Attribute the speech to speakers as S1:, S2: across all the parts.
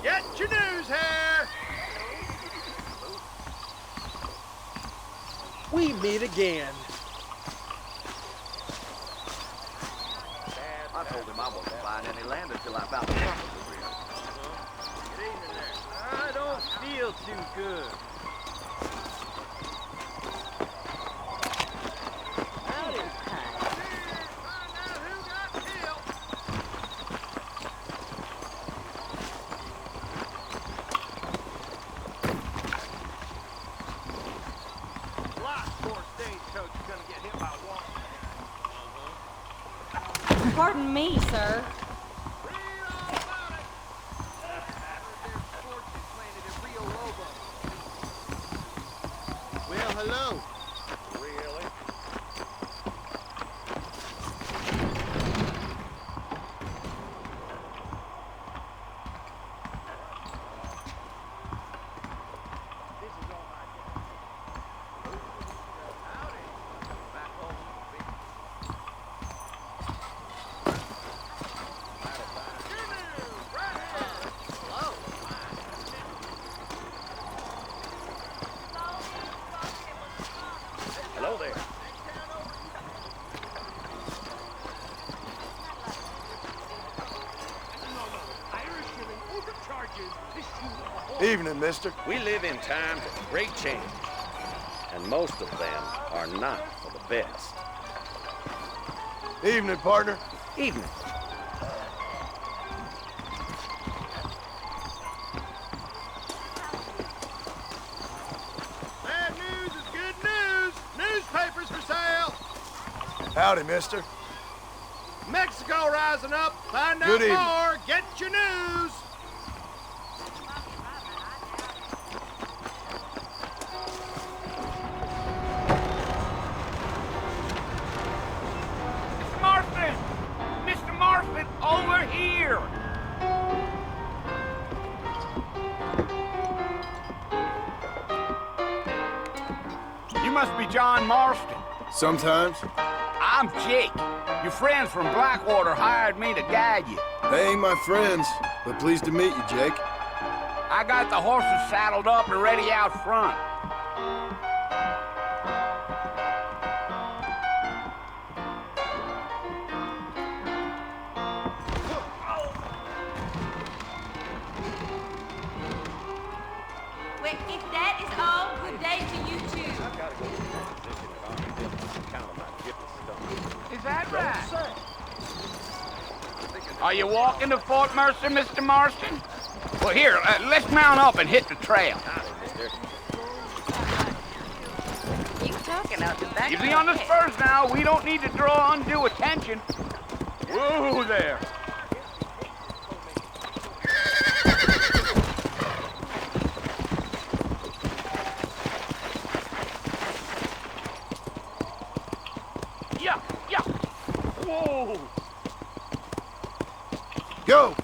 S1: Get your news here! We meet again.
S2: I told him I wasn't buying any land until I found the property.
S1: Good evening there. I don't feel too good. Howdy. Find out who got killed. Lots more stagecoach is gonna get hit by one.
S3: Pardon me, sir.
S1: Well, hello.
S2: Really?
S1: This is all my job. Howdy. Back home.
S2: Hello there.
S4: Evening, mister.
S2: We live in times of great change, and most of them are not for the best.
S4: Evening, partner.
S2: Evening.
S1: Bad news is good news. Newspapers for sale.
S4: Howdy, mister.
S1: Mexico rising up. Find out
S4: Good evening.
S1: more. Get your news.
S5: Mr. Marston! Mr. Marston, over here! You must be John Marston.
S4: Sometimes.
S5: I'm Jake. Your friends from Blackwater hired me to guide you.
S4: They ain't my friends, but pleased to meet you, Jake.
S5: I got the horses saddled up and ready out front.
S3: Well, if that is all, good day to you too.
S2: I've got to go to the position if I'm to count on my gift stuff.
S5: Is that right? Are you walking to Fort Mercer, Mr. Marston? Well, here, let's mount up and hit the trail.
S2: Howdy, mister.
S3: You talking out the back?
S5: Easy on the spurs now. We don't need to draw undue attention. Whoa there. Yeah, yeah. Whoa.
S4: Go!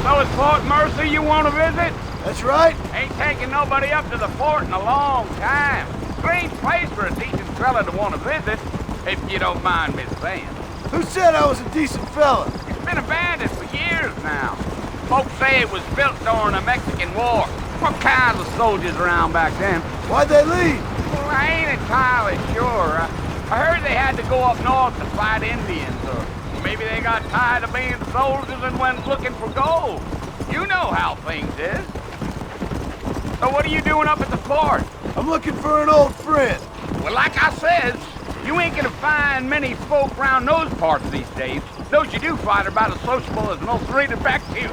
S5: So it's Fort Mercer you want to visit?
S4: That's right.
S5: Ain't taking nobody up to the fort in a long time. Strange place for a decent fella to want to visit, if you don't mind me saying.
S4: Who said I was a decent fella?
S5: It's been abandoned for years now. Folks say it was built during the Mexican War. What kinds of soldiers around back then?
S4: Why'd they leave?
S5: Well, I ain't entirely sure. I heard they had to go up north to fight Indians, or maybe they got tired of being soldiers and went looking for gold. You know how things is. So what are you doing up at the fort?
S4: I'm looking for an old friend.
S5: Well, like I says, you ain't gonna find many folk around those parts these days. Those you do find are about as sociable as most read-effective.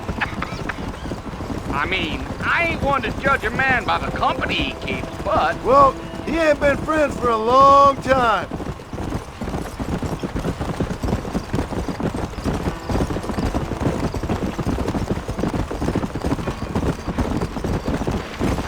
S5: I mean, I ain't one to judge a man by the company he keeps, but...
S4: Well, he ain't been friends for a long time.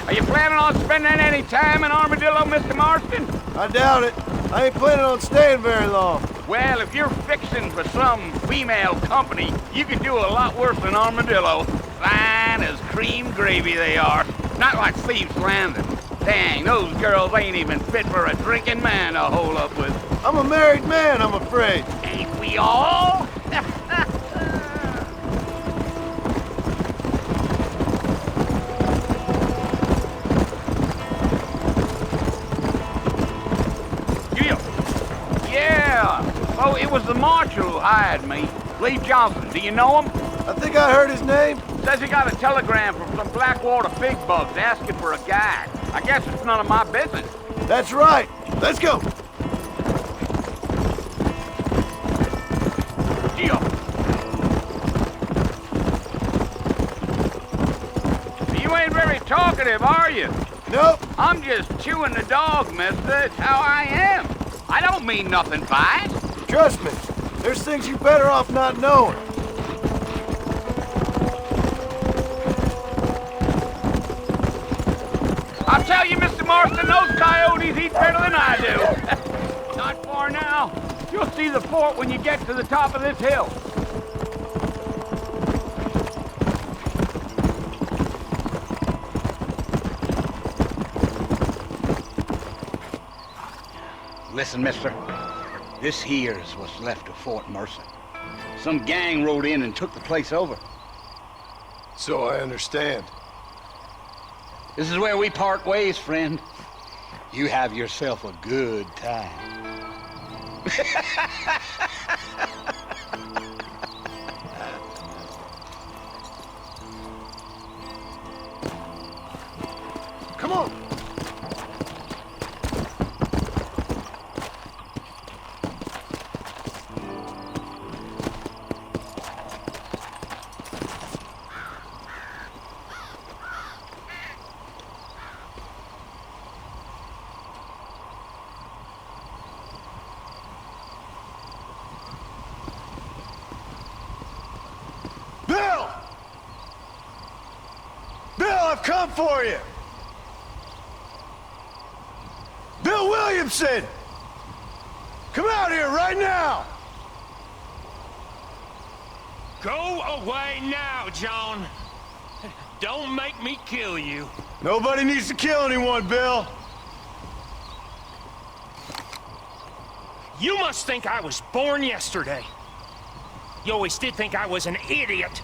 S5: Are you planning on spending any time in Armadillo, Mr. Marston?
S4: I doubt it. I ain't planning on staying very long.
S5: Well, if you're fixing for some female company, you could do a lot worse than Armadillo. Fine as cream gravy they are. Not like Thieves Landing. Dang, those girls ain't even fit for a drinking man to hole up with.
S4: I'm a married man, I'm afraid.
S5: Ain't we all? Oh, it was the marshal who hired me. Lee Johnson. Do you know him?
S4: I think I heard his name.
S5: Says he got a telegram from some Blackwater big bugs asking for a guide. I guess it's none of my business.
S4: That's right. Let's go.
S5: Gio. You ain't very talkative, are you?
S4: Nope.
S5: I'm just chewing the dog, mister. It's how I am. I don't mean nothing by it.
S4: Trust me, there's things you're better off not knowing.
S5: I'll tell you, Mr. Marston, those coyotes eat better than I do. Not far now. You'll see the fort when you get to the top of this hill. Listen, mister. This here's what's left of Fort Mercer. Some gang rode in and took the place over.
S4: So I understand.
S5: This is where we part ways, friend. You have yourself a good time.
S4: Come on. Bill! Bill, I've come for you! Bill Williamson! Come out here right now!
S1: Go away now, John. Don't make me kill you.
S4: Nobody needs to kill anyone, Bill.
S1: You must think I was born yesterday. You always did think I was an idiot.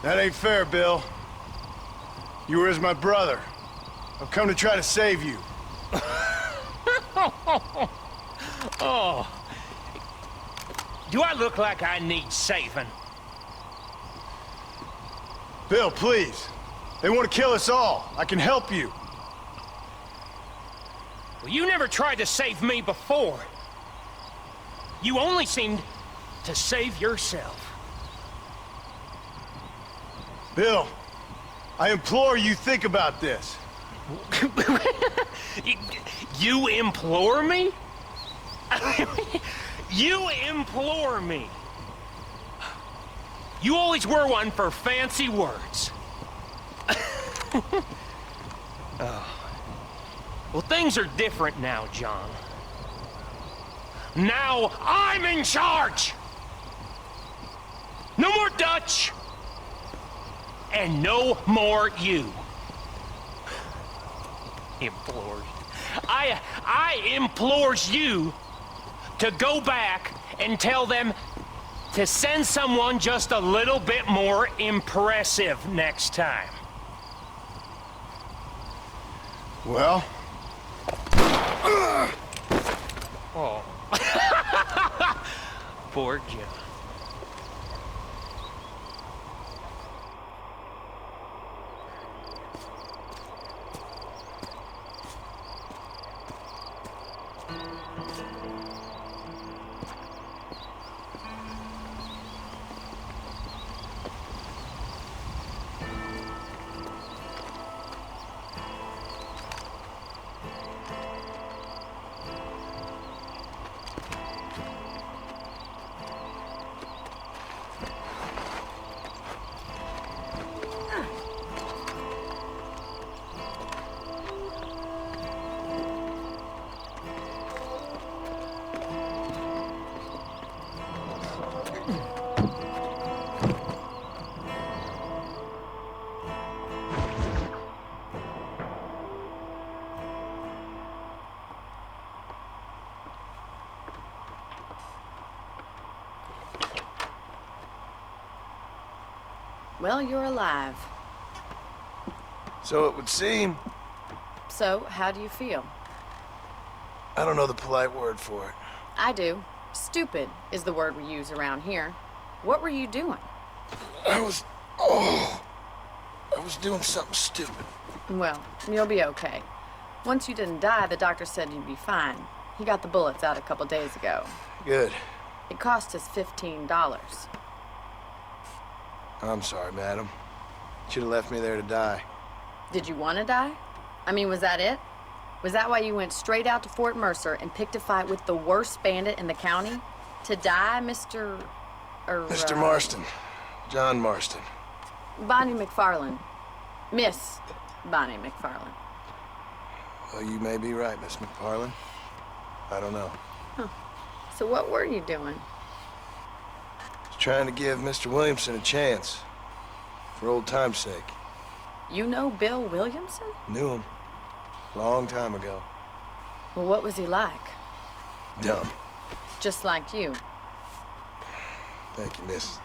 S4: That ain't fair, Bill. You were as my brother. I've come to try to save you.
S1: Oh. Do I look like I need saving?
S4: Bill, please. They want to kill us all. I can help you.
S1: Well, you never tried to save me before. You only seemed to save yourself.
S4: Bill, I implore you think about this.
S1: You implore me? You implore me? You always were one for fancy words. Oh. Well, things are different now, John. Now I'm in charge! No more Dutch! And no more you. Implores. I implores you to go back and tell them to send someone just a little bit more impressive next time.
S4: Well?
S1: Oh. Poor John.
S6: Well, you're alive.
S4: So it would seem.
S6: So, how do you feel?
S4: I don't know the polite word for it.
S6: I do. Stupid is the word we use around here. What were you doing?
S4: I was doing something stupid.
S6: Well, you'll be okay. Once you didn't die, the doctor said you'd be fine. He got the bullets out a couple days ago.
S4: Good.
S6: It cost us $15.
S4: I'm sorry, madam. Should have left me there to die.
S6: Did you want to die? I mean, was that it? Was that why you went straight out to Fort Mercer and picked a fight with the worst bandit in the county? To die, Mr.
S4: Mr. Marston. John Marston.
S6: Bonnie McFarland. Miss Bonnie McFarland.
S4: Well, you may be right, Miss McFarland. I don't know.
S6: So what were you doing?
S4: Just trying to give Mr. Williamson a chance. For old time's sake.
S6: You know Bill Williamson?
S4: Knew him. Long time ago.
S6: Well, what was he like?
S4: Dumb.
S6: Just like you.
S4: Thank you, miss.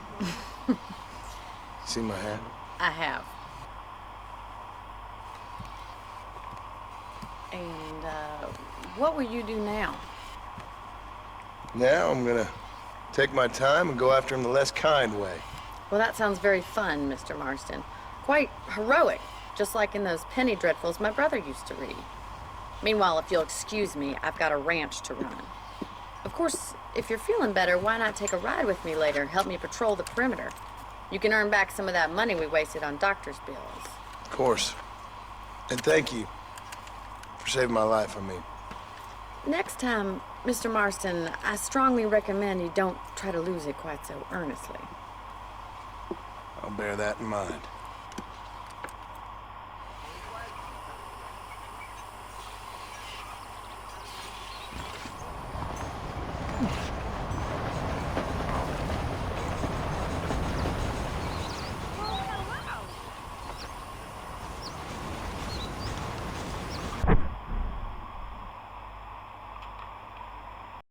S4: See my hat?
S6: I have. And, what will you do now?
S4: Now I'm gonna take my time and go after him the less kind way.
S6: Well, that sounds very fun, Mr. Marston. Quite heroic, just like in those penny dreadfuls my brother used to read. Meanwhile, if you'll excuse me, I've got a ranch to run. Of course, if you're feeling better, why not take a ride with me later? Help me patrol the perimeter. You can earn back some of that money we wasted on doctor's bills.
S4: Of course. And thank you for saving my life, I mean.
S6: Next time, Mr. Marston, I strongly recommend you don't try to lose it quite so earnestly.
S4: I'll bear that in mind.